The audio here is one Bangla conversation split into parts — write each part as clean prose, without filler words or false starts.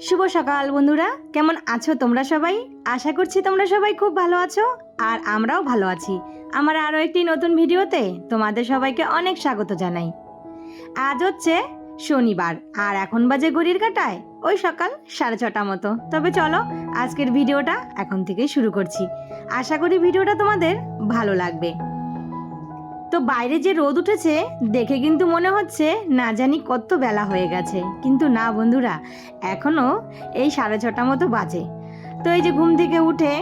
শুভ সকাল বন্ধুরা, কেমন আছো তোমরা সবাই? আশা করছি তোমরা সবাই খুব ভালো আছো আর আমরাও ভালো আছি। আমার আরও একটি নতুন ভিডিওতে তোমাদের সবাইকে অনেক স্বাগত জানাই। আজ হচ্ছে শনিবার আর এখন বাজে ঘড়ির কাঁটায় ওই সকাল 6:30 মতো। তবে চলো আজকের ভিডিওটা এখন থেকেই শুরু করছি। আশা করি ভিডিওটা তোমাদের ভালো লাগবে। তো বাইরে যে রোদ উঠেছে দেখে কিন্তু মনে হচ্ছে না জানি কত বেলা হয়ে গেছে, কিন্তু না বন্ধুরা, এখনও এই 6:30 মতো বাজে। তো এই যে ঘুম থেকে উঠে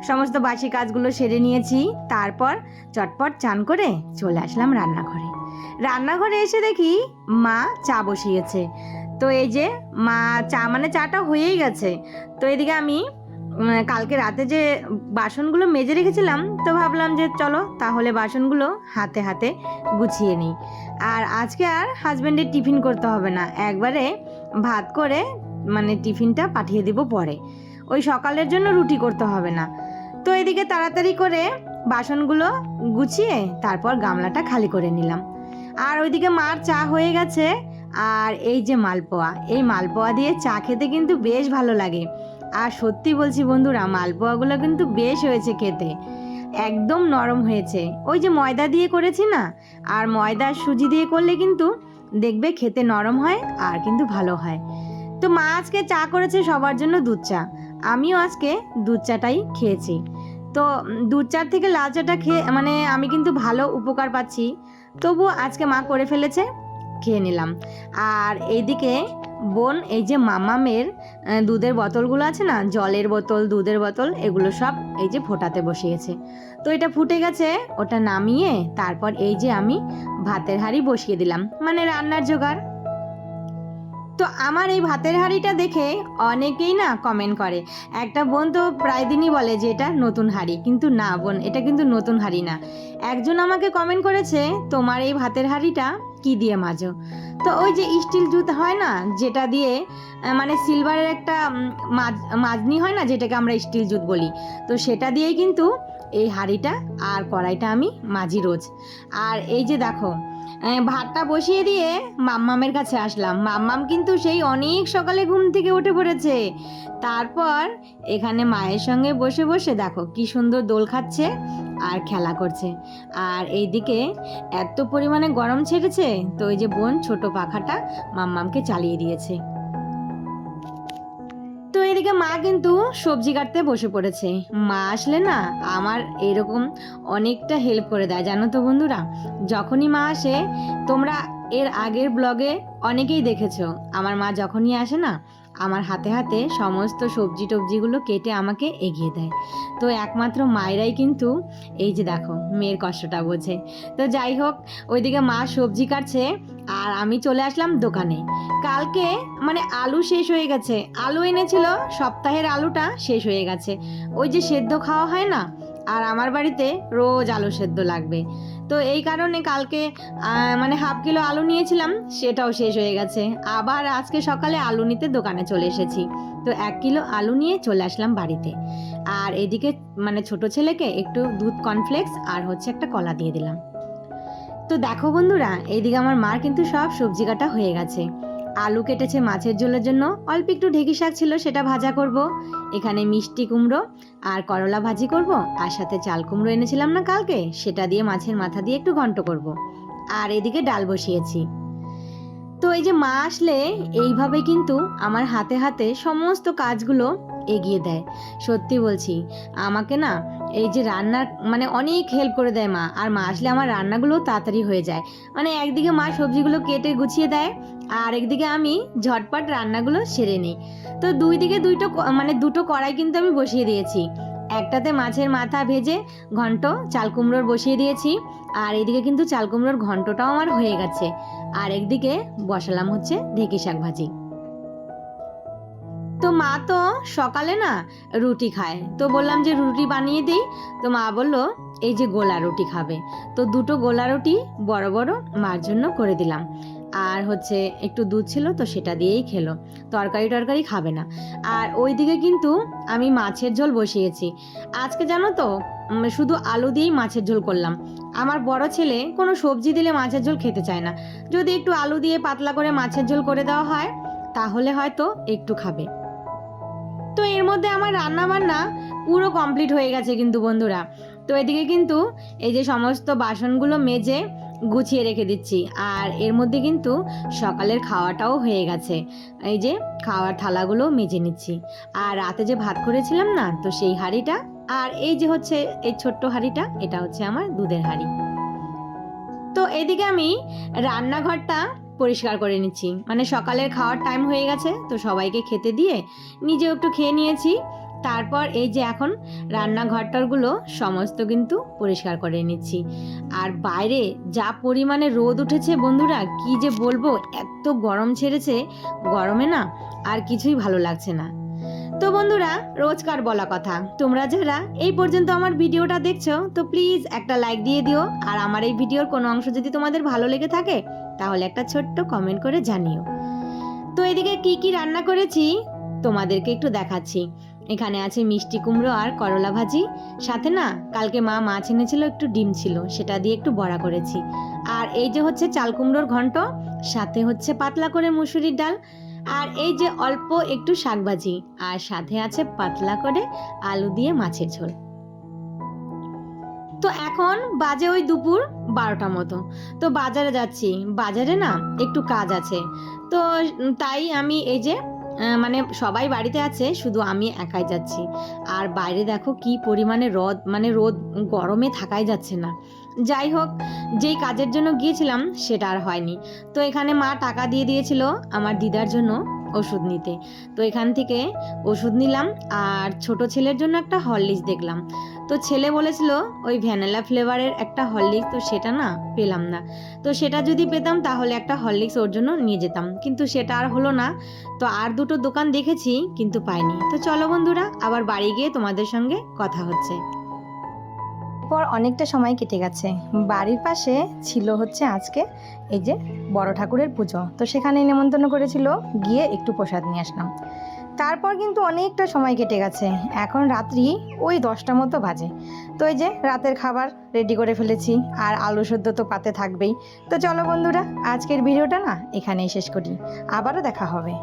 সমস্ত বাসি কাজগুলো সেরে নিয়েছি, তারপর চটপট চান করে চলে আসলাম রান্নাঘরে। রান্নাঘরে এসে দেখি মা চা বসিয়েছে। তো এই যে মা চাটা হয়েই গেছে। তো এদিকে আমি কালকে রাতে যে বাসনগুলো মেজে রেখেছিলাম, তো ভাবলাম যে চলো তাহলে বাসনগুলো হাতে হাতে গুছিয়ে নিই। আর আজকে আর হাজব্যান্ডের টিফিন করতে হবে না, একবারে ভাত করে টিফিনটা পাঠিয়ে দিব পরে, ওই সকালের জন্য রুটি করতে হবে না। তো এদিকে তাড়াতাড়ি করে বাসনগুলো গুছিয়ে তারপর গামলাটা খালি করে নিলাম। আর ওইদিকে মার চা হয়ে গেছে। আর এই যে মালপোয়া, এই মালপোয়া দিয়ে চা খেতে কিন্তু বেশ ভালো লাগে। আর সত্যি বলছি বন্ধুরা, মালপোয়াগুলো কিন্তু বেশ হয়েছে খেতে, একদম নরম হয়েছে। ওই যে ময়দা দিয়ে করেছি না, আর ময়দা সুজি দিয়ে করলে কিন্তু দেখবে খেতে নরম হয় আর কিন্তু ভালো হয়। তো মা আজকে চা করেছে সবার জন্য দুধ চা, আমিও আজকে দুধ চাটাই খেয়েছি। তো দুধ চার থেকে লাল চাটা খেয়ে আমি কিন্তু ভালো উপকার পাচ্ছি, তবু আজকে মা করে ফেলেছে, খেয়ে নিলাম। আর এইদিকে বোন এই যে মামামের দুধের বোতলগুলো আছে না, জলের বোতল দুধের বোতল, এগুলো সব এই যে ফোটাতে বসিয়েছে। তো এটা ফুটে গেছে, ওটা নামিয়ে তারপর এই যে আমি ভাতের হাঁড়ি বসিয়ে দিলাম, রান্নার জোগাড়। তো আমার এই ভাতের হাঁড়িটা দেখে অনেকেই না কমেন্ট করে। একটা বোন তো প্রায় দিনই বলে যে এটা নতুন হাঁড়ি, কিন্তু না বোন, এটা কিন্তু নতুন হাঁড়ি না। একজন আমাকে কমেন্ট করেছে, তোমার এই ভাতের হাঁড়িটা কি দিয়ে মাজো? তো ওই যে স্টিল জুত হয় না, যেটা দিয়ে সিলভারের একটা মাজনি হয় না, যেটাকে আমরা স্টিল জুত বলি, তো সেটা দিয়েই কিন্তু এই হাঁড়িটা আর কড়াইটা আমি মাজি রোজ। আর এই যে দেখো, ভাতটা বসিয়ে দিয়ে মাম্মামের কাছে আসলাম। মাম্মাম কিন্তু সেই অনেক সকালে ঘুম থেকে উঠে পড়েছে। তারপর এখানে মায়ের সঙ্গে বসে বসে দেখো কি সুন্দর দোল খাচ্ছে আর খেলা করছে। আর এইদিকে এত পরিমাণে গরম ছেড়েছে, তো ওই যে বোন ছোট পাখাটা মাম্মামকে চালিয়ে দিয়েছে। তো এদিকে মা কিন্তু সবজি কাটতে বসে পড়েছে। মা আসলে না আমার এরকম অনেকটা হেল্প করে দেয়, জানো তো বন্ধুরা। যখনই মা আসে, তোমরা এর আগের ব্লগে অনেকেই দেখেছো, আমার মা যখনই আসে না আমার হাতে হাতে সমস্ত সবজি টবজিগুলো কেটে আমাকে এগিয়ে দেয়। তো একমাত্র মায়েরাই কিন্তু এই যে দেখো মেয়ের কষ্টটা বোঝে। তো যাই হোক, ওইদিকে মা সবজি কাটছে আর আমি চলে আসলাম দোকানে। কালকে আলু শেষ হয়ে গেছে, আলু এনেছিল, সপ্তাহের আলুটা শেষ হয়ে গেছে। ওই যে সেদ্ধ খাওয়া হয় না, আর আমার বাড়িতে রোজ আলু সেদ্ধ লাগবে। তো এই কারণে কালকে 1/2 কিলো আলু নিয়েছিলাম, সেটাও শেষ হয়ে গেছে। আবার আজকে সকালে আলু নিতে দোকানে চলে এসেছি। তো 1 কিলো আলু নিয়ে চলে আসলাম বাড়িতে। আর এদিকে ছোট ছেলেকে একটু দুধ কর্নফ্লেক্স আর হচ্ছে একটা কলা দিয়ে দিলাম। তো দেখো বন্ধুরা, এইদিকে আমার মার কিন্তু সব সবজি কাটা হয়ে গেছে। আলু কেটেছে মাছের ঝোলের জন্য, অল্প একটু ঢেঁকি শাক ছিল সেটা ভাজা করব। এখানে মিষ্টি কুমড়ো আর করলা ভাজি করব, আর সাথে চাল কুমড়ো এনেছিলাম না কালকে, সেটা দিয়ে মাছের মাথা দিয়ে একটু ঘন্ট করব। আর এদিকে ডাল বসিয়েছি। তো এই যে মা আসলে এইভাবে কিন্তু আমার হাতে হাতে সমস্ত কাজগুলো এগিয়ে দেয়। সত্যি বলছি, আমাকে না এই যে রান্নার অনেক হেল্প করে দেয় মা। আর মা আসলে আমার রান্নাগুলো তাড়াতাড়ি হয়ে যায়। একদিকে মা সবজিগুলো কেটে গুছিয়ে দেয়, আর একদিকে আমি ঝটপট রান্নাগুলো সেরে নিই। তো দুটো কড়াই কিন্তু আমি বসিয়ে দিয়েছি। একটাতে মাছের মাথা ভেজে ঘন্ট চাল কুমড়োর বসিয়ে দিয়েছি, আর এদিকে কিন্তু চাল কুমড়োর ঘন্টটাও আমার হয়ে গেছে। আর একদিকে বসালাম হচ্ছে ঢেঁকি শাক ভাজি। তো মা তো সকালে না রুটি খায়, তো বললাম যে রুটি বানিয়ে দিই। তো মা বললো এই যে গোলা রুটি খাবে, তো 2টো গোলা রুটি বড় বড় মার জন্য করে দিলাম। আর হচ্ছে একটু দুধ ছিল, তো সেটা দিয়েই খেলো, তরকারি খাবে না। আর ওইদিকে কিন্তু আমি মাছের ঝোল বসিয়েছি। আজকে জানো তো শুধু আলু দিয়েই মাছের ঝোল করলাম। আমার বড় ছেলে কোনো সবজি দিলে মাছের ঝোল খেতে চায় না, যদি একটু আলু দিয়ে পাতলা করে মাছের ঝোল করে দেওয়া হয় তাহলে হয়তো একটু খাবে। তো এর মধ্যে আমার রান্না বান্না পুরো কমপ্লিট হয়ে গেছে কিন্তু বন্ধুরা। তো এদিকে কিন্তু এই যে সমস্ত বাসনগুলো মেজে গুছিয়ে রেখে দিচ্ছি, আর এর মধ্যে কিন্তু সকালের খাওয়াটাও হয়ে গেছে। এই যে খাওয়ার থালাগুলো মেজে নিচ্ছি, আর রাতে যে ভাত করেছিলাম না, তো সেই হাঁড়িটা, আর এই যে হচ্ছে এই ছোট্ট হাঁড়িটা, এটা হচ্ছে আমার দুধের হাঁড়ি। তো এদিকে আমি রান্নাঘরটা পরিষ্কার করে নিচ্ছি, মানে সকালের খাওয়ার টাইম হয়ে গেছে, তো সবাইকে খেতে দিয়ে নিজেও একটু খেয়ে নিয়েছি। তারপর এই যে এখন রান্নাঘরটারগুলো সমস্ত কিন্তু পরিষ্কার করে নিচ্ছি। আর বাইরে যা পরিমাণে রোদ উঠেছে বন্ধুরা, কি যে বলবো, এত গরম ছেড়েছে, গরমে না আর কিছুই ভালো লাগছে না। তো বন্ধুরা, রোজকার বলা কথা, তোমরা যারা এই পর্যন্ত আমার ভিডিওটা দেখছো, তো প্লিজ একটা লাইক দিয়ে দিও। আর আমার এই ভিডিওর কোনো অংশ যদি তোমাদের ভালো লেগে থাকে, তাহলে একটা ছোট্ট কমেন্ট করে জানিও। তো এদিকে কি কি রান্না করেছি তোমাদেরকে একটু দেখাচ্ছি। এখানে আছে মিষ্টি কুমড়ো আর করলা ভাজি, সাথে না কালকে মা মাছ এনেছিল, একটু ডিম ছিল, সেটা দিয়ে একটু বড়া করেছি। আর এই যে হচ্ছে চাল কুমড়োর ঘন্ট, সাথে হচ্ছে পাতলা করে মুসুরির ডাল, আর এই যে অল্প একটু শাকভাজি, আর সাথে আছে পাতলা করে আলু দিয়ে মাছের ঝোল। তো এখন বাজে ওই দুপুর 12টা মতো। তো বাজারে যাচ্ছি, বাজারে না একটু কাজ আছে, তো তাই আমি এই যে মানে সবাই বাড়িতে আছে, শুধু আমি একাই যাচ্ছি। আর বাইরে দেখো কি পরিমাণে রোদ, মানে রোদ, গরমে থাকাই যাচ্ছে না। যাই হোক, যেই কাজের জন্য গিয়েছিলাম সেটা আর হয়নি। তো এখানে মা টাকা দিয়ে দিয়েছিল আমার দিদার জন্য ওষুধ নিতে, তো এখান থেকে ওষুধ নিলাম। আর ছোট ছেলের জন্য একটা হরলিক্স দেখলাম, তো ছেলে বলেছিল ওই ভ্যানিলা ফ্লেভারের একটা হরলিক্স, তো সেটা না পেলাম না। তো সেটা যদি পেতাম তাহলে একটা হরলিক্স ওর জন্য নিয়ে যেতাম, কিন্তু সেটা আর হলো না। তো আর দুটো দোকান দেখেছি কিন্তু পাইনি। তো চলো বন্ধুরা, আবার বাড়ি গিয়ে তোমাদের সঙ্গে কথা হচ্ছে। পর অনেকটা সময় কেটে গেছে। বাড়ির পাশে ছিল হচ্ছে আজকে এই যে বড় ঠাকুরের পুজো, তো সেখানে নেমন্তন্ন করেছিল, গিয়ে একটু প্রসাদ নিয়ে আসলাম। তারপর কিন্তু অনেকটা সময় কেটে গেছে, এখন রাত্রি ওই 10টা মতো বাজে। তো এই যে রাতের খাবার রেডি করে ফেলেছি, আর আলু সেদ্ধ তো পাতে থাকবেই। তো চলো বন্ধুরা, আজকের ভিডিওটা না এখানেই শেষ করি, আবারও দেখা হবে।